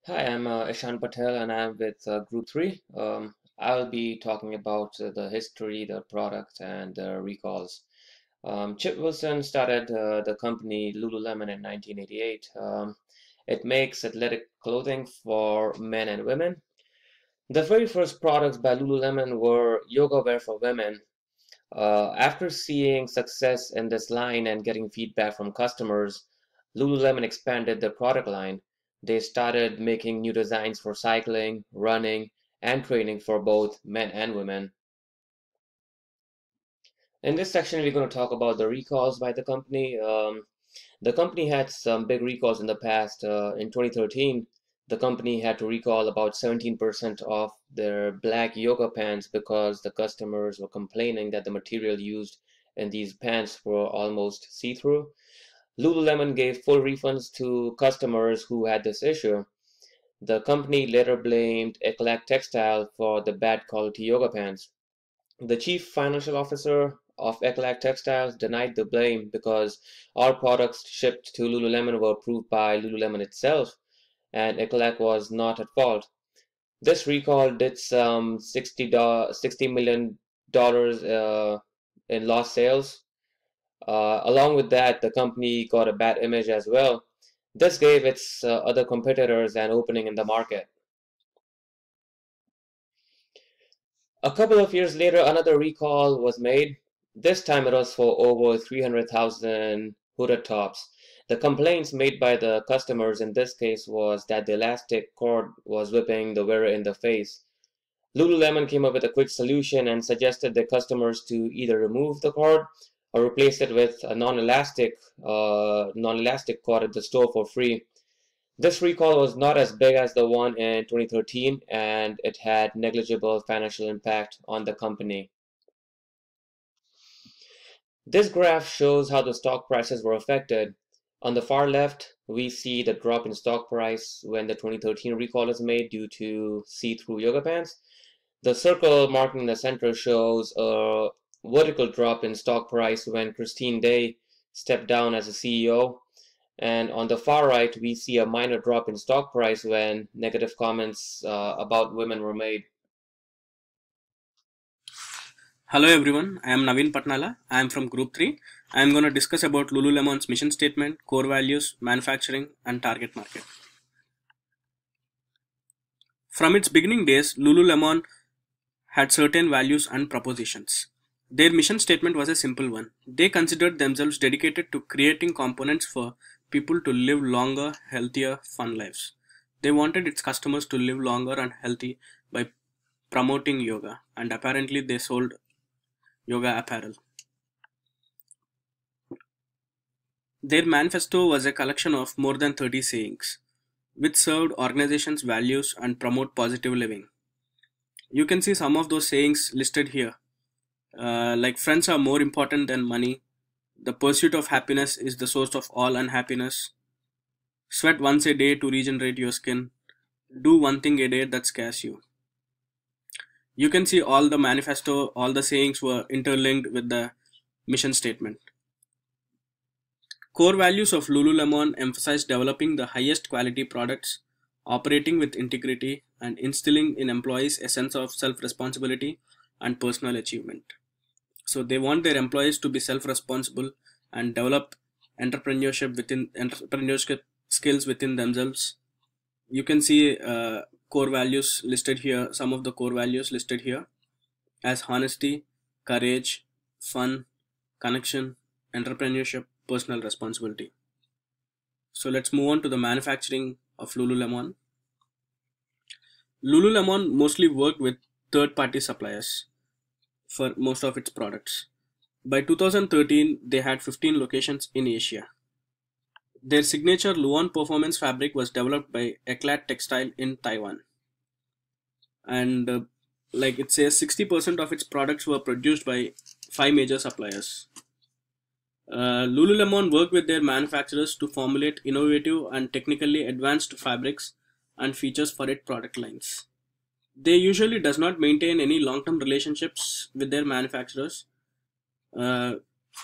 Hi, I'm Ishan Patel and I'm with Group 3. I'll be talking about the history, the products, and the recalls. Chip Wilson started the company Lululemon in 1988. It makes athletic clothing for men and women. The very first products by Lululemon were yoga wear for women. After seeing success in this line and getting feedback from customers, Lululemon expanded their product line. They started making new designs for cycling, running, and training for both men and women. In this section, we're going to talk about the recalls by the company. The company had some big recalls in the past. In 2013, the company had to recall about 17% of their black yoga pants because the customers were complaining that the material used in these pants were almost see-through. Lululemon gave full refunds to customers who had this issue. The company later blamed Eclat Textile for the bad quality yoga pants. The chief financial officer of Eclat Textiles denied the blame because all products shipped to Lululemon were approved by Lululemon itself, and Eclat was not at fault. This recall did some $60 million in lost sales. Along with that, the company got a bad image as well. This gave its other competitors an opening in the market. A couple of years later, another recall was made. This time it was for over 300,000 hooded tops. The complaints made by the customers in this case was that the elastic cord was whipping the wearer in the face. Lululemon came up with a quick solution and suggested their customers to either remove the cord or replace it with a non-elastic cord at the store for free. This recall was not as big as the one in 2013, and it had negligible financial impact on the company. This graph shows how the stock prices were affected. On the far left, we see the drop in stock price when the 2013 recall is made due to see-through yoga pants. The circle marking in the center shows a vertical drop in stock price when Christine Day stepped down as a CEO. And on the far right, we see a minor drop in stock price when negative comments about women were made. Hello everyone, I am Naveen Patnala. I am from Group 3. I am going to discuss about Lululemon's mission statement, core values, manufacturing and target market. From its beginning days, Lululemon had certain values and propositions. Their mission statement was a simple one. They considered themselves dedicated to creating components for people to live longer, healthier, fun lives. They wanted its customers to live longer and healthy by promoting yoga, and apparently they sold yoga apparel. Their manifesto was a collection of more than 30 sayings, which served organizations' values and promote positive living. You can see some of those sayings listed here, like friends are more important than money, the pursuit of happiness is the source of all unhappiness, sweat once a day to regenerate your skin, do one thing a day that scares you. You can see all the manifesto, all the sayings were interlinked with the mission statement. Core values of Lululemon emphasize developing the highest quality products, operating with integrity, and instilling in employees a sense of self-responsibility and personal achievement. So they want their employees to be self-responsible and develop entrepreneurship skills within themselves. You can see core values listed here, some of the core values listed here as honesty, courage, fun, connection, entrepreneurship, personal responsibility. So let's move on to the manufacturing of Lululemon. Lululemon mostly worked with third-party suppliers for most of its products. By 2013, they had 15 locations in Asia. Their signature Luon performance fabric was developed by Eclat Textile in Taiwan. And like it says, 60% of its products were produced by 5 major suppliers. Lululemon worked with their manufacturers to formulate innovative and technically advanced fabrics and features for its product lines. They usually does not maintain any long-term relationships with their manufacturers.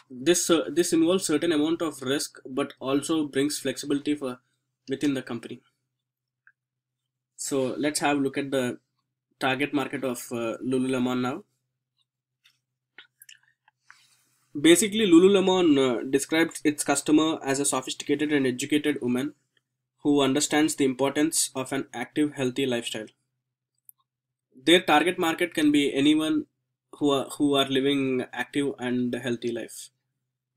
This involves certain amount of risk, but also brings flexibility for within the company. So let's have a look at the target market of Lululemon now. Basically, Lululemon describes its customer as a sophisticated and educated woman who understands the importance of an active, healthy lifestyle. Their target market can be anyone who are living active and healthy life,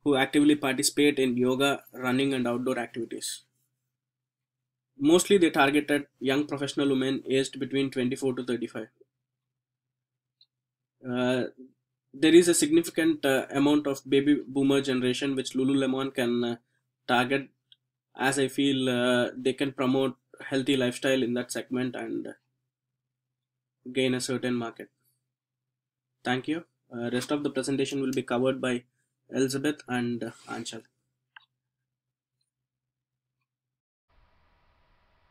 who actively participate in yoga, running, and outdoor activities. Mostly, they targeted young professional women aged between 24 to 35. Uh, there is a significant amount of baby boomer generation which Lululemon can target, as I feel they can promote healthy lifestyle in that segment and gain a certain market. Thank you. Rest of the presentation will be covered by Elizabeth and Anchal.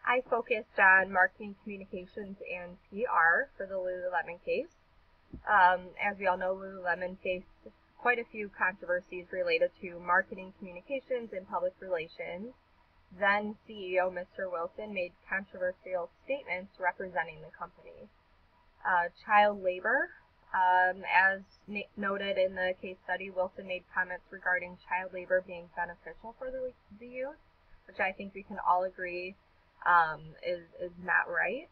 I focused on marketing communications and PR for the Lululemon case. As we all know, Lululemon faced quite a few controversies related to marketing communications and public relations. Then CEO Mr. Wilson made controversial statements representing the company. Child labor, as noted in the case study, Wilson made comments regarding child labor being beneficial for the youth, which I think we can all agree is not right.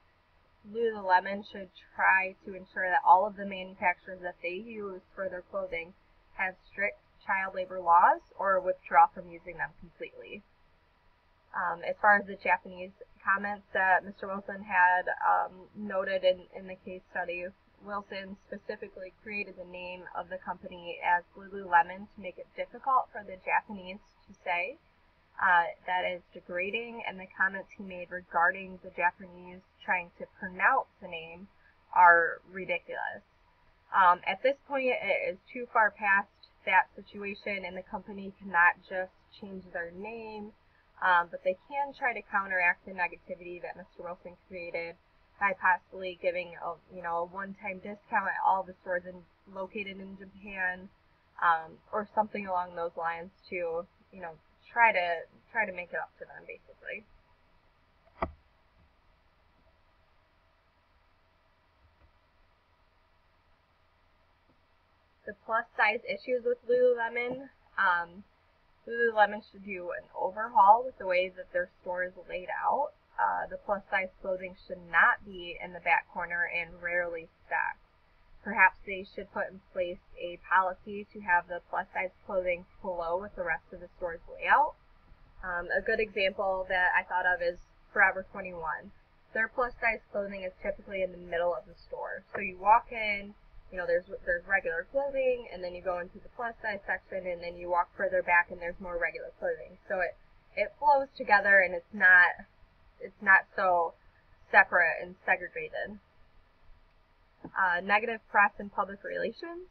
Lululemon should try to ensure that all of the manufacturers that they use for their clothing have strict child labor laws or withdraw from using them completely. As far as the Japanese comments that Mr. Wilson had noted in the case study, Wilson specifically created the name of the company as Lululemon to make it difficult for the Japanese to say. That is degrading, and the comments he made regarding the Japanese trying to pronounce the name are ridiculous. At this point, it is too far past that situation, and the company cannot just change their name, but they can try to counteract the negativity that Mr. Wilson created by possibly giving a one-time discount at all the stores located in Japan, or something along those lines to try to make it up to them, basically. The plus size issues with Lululemon. Lululemon should do an overhaul with the way that their store is laid out. The plus size clothing should not be in the back corner and rarely stacked. Perhaps they should put in place a policy to have the plus size clothing flow with the rest of the store's layout. A good example that I thought of is Forever 21. Their plus size clothing is typically in the middle of the store. So you walk in, there's regular clothing, and then you go into the plus size section, and then you walk further back and there's more regular clothing. So it flows together, and it's not so separate and segregated. Negative press and public relations.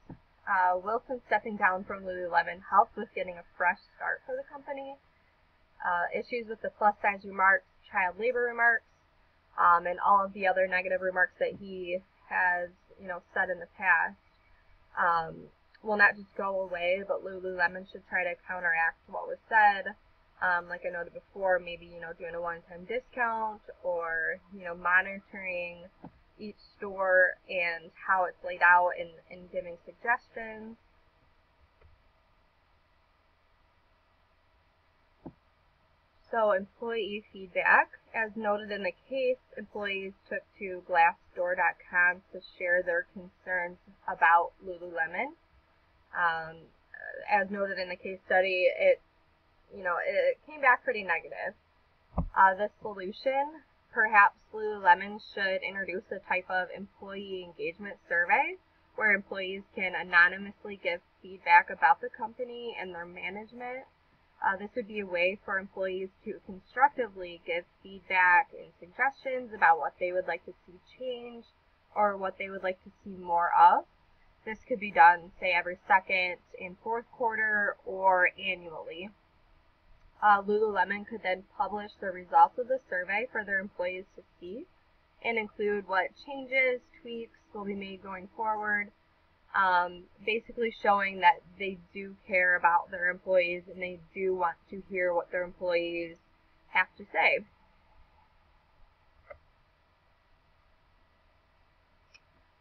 Wilson stepping down from Lululemon helped with getting a fresh start for the company. Issues with the plus size remarks, child labor remarks, and all of the other negative remarks that he has, said in the past, will not just go away, but Lululemon should try to counteract what was said. Like I noted before, maybe, doing a one-time discount or, monitoring each store and how it's laid out and giving suggestions. So employee feedback. As noted in the case, employees took to glassdoor.com to share their concerns about Lululemon. As noted in the case study, it came back pretty negative. The solution, perhaps Lululemon should introduce a type of employee engagement survey where employees can anonymously give feedback about the company and their management. This would be a way for employees to constructively give feedback and suggestions about what they would like to see change or what they would like to see more of. This could be done, say, every second and fourth quarter or annually. Lululemon could then publish the results of the survey for their employees to see and include what changes, tweaks will be made going forward, basically showing that they do care about their employees and they do want to hear what their employees have to say.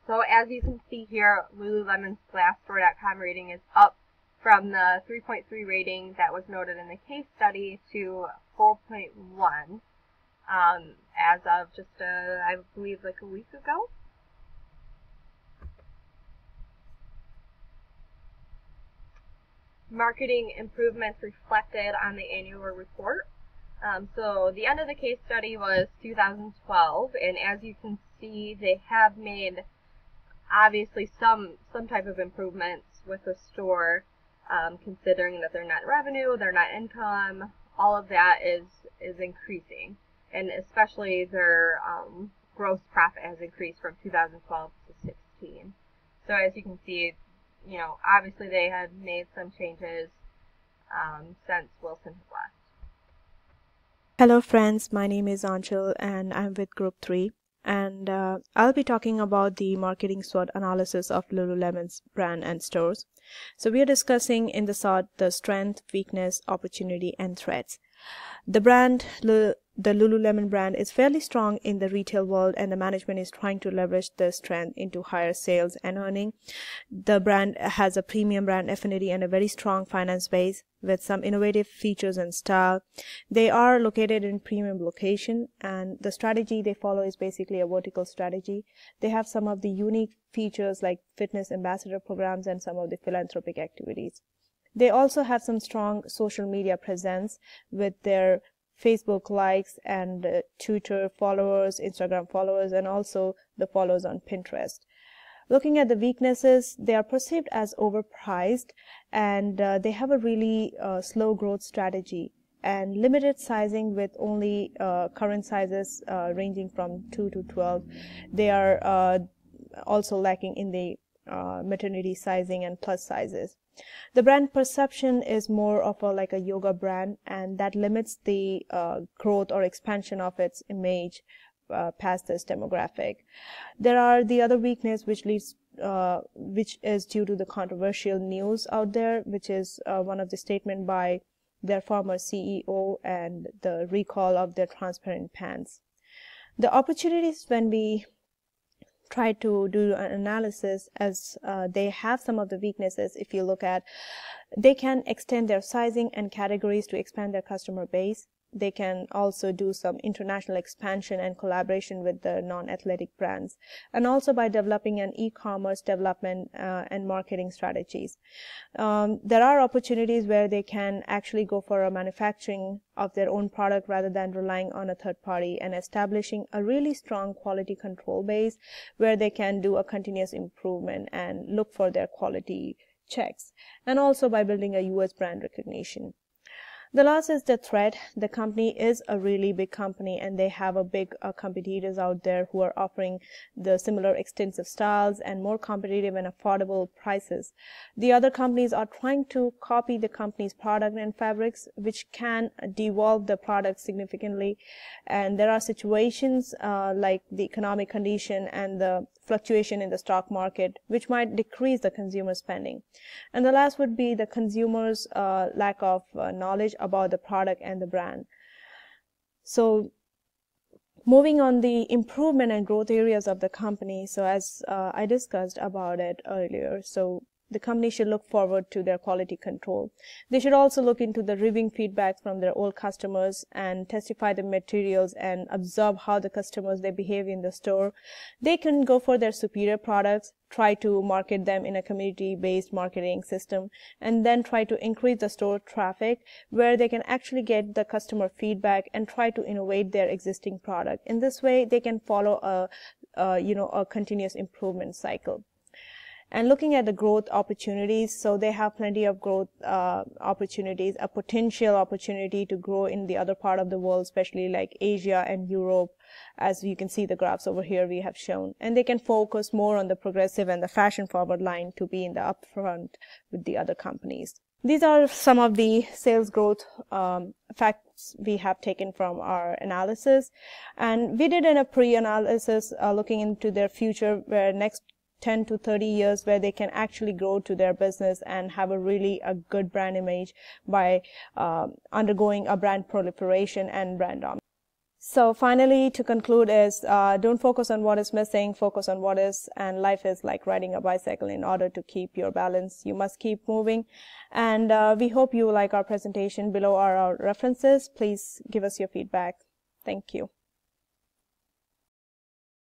So as you can see here, Lululemon's Glassdoor.com rating is up from the 3.3 rating that was noted in the case study to 4.1 as of just, I believe, like a week ago. Marketing improvements reflected on the annual report. So the end of the case study was 2012, and as you can see, they have made obviously some type of improvements with the store, considering that their net revenue, their net income, all of that is increasing, and especially their gross profit has increased from 2012 to 16. So as you can see, obviously they have made some changes since Wilson has left. Hello friends, my name is Anshul and I'm with Group 3, and I'll be talking about the marketing SWOT analysis of Lululemon's brand and stores. So we are discussing in the SWOT the strength, weakness, opportunity and threats. The Lululemon brand is fairly strong in the retail world, and the management is trying to leverage the strength into higher sales and earning. The brand has a premium brand affinity and a very strong finance base with some innovative features and style. They are located in premium location, and the strategy they follow is basically a vertical strategy. They have some of the unique features like fitness ambassador programs and some of the philanthropic activities. They also have some strong social media presence with their Facebook likes and Twitter followers, Instagram followers, and also the followers on Pinterest. Looking at the weaknesses, they are perceived as overpriced, and they have a really slow growth strategy and limited sizing with only current sizes ranging from 2 to 12. They are also lacking in the maternity sizing and plus sizes. The brand perception is more of like a yoga brand, and that limits the growth or expansion of its image past this demographic. There are the other weakness which is due to the controversial news out there, which is one of the statement by their former CEO and the recall of their transparent pants. The opportunities when we try to do an analysis, as they have some of the weaknesses. If you look at, they can extend their sizing and categories to expand their customer base. They can also do some international expansion and collaboration with the non-athletic brands, and also by developing an e-commerce development and marketing strategies. There are opportunities where they can actually go for a manufacturing of their own product rather than relying on a third party, and establishing a really strong quality control base where they can do a continuous improvement and look for their quality checks, and also by building a US brand recognition. The last is the threat. The company is a really big company, and they have a big competitors out there who are offering the similar extensive styles and more competitive and affordable prices. The other companies are trying to copy the company's product and fabrics, which can devalue the product significantly. And there are situations like the economic condition and the fluctuation in the stock market, which might decrease the consumer spending. And the last would be the consumers' lack of knowledge about the product and the brand. So moving on the improvement and growth areas of the company. So as I discussed about it earlier, so the company should look forward to their quality control. They should also look into the reviewing feedback from their old customers and testify the materials and observe how the customers they behave in the store. They can go for their superior products, try to market them in a community-based marketing system, and then try to increase the store traffic where they can actually get the customer feedback and try to innovate their existing product. In this way, they can follow a continuous improvement cycle. And looking at the growth opportunities, so they have plenty of growth opportunities, a potential opportunity to grow in the other part of the world, especially like Asia and Europe, as you can see the graphs over here we have shown. And they can focus more on the progressive and the fashion forward line to be in the upfront with the other companies. These are some of the sales growth facts we have taken from our analysis. And we did in a pre-analysis looking into their future, where next 10 to 30 years, where they can actually grow to their business and have a good brand image by undergoing a brand proliferation and brand dominance. So finally, to conclude is, don't focus on what is missing, focus on what is, and life is like riding a bicycle. In order to keep your balance, you must keep moving. And we hope you like our presentation. Below are our references. Please give us your feedback. Thank you.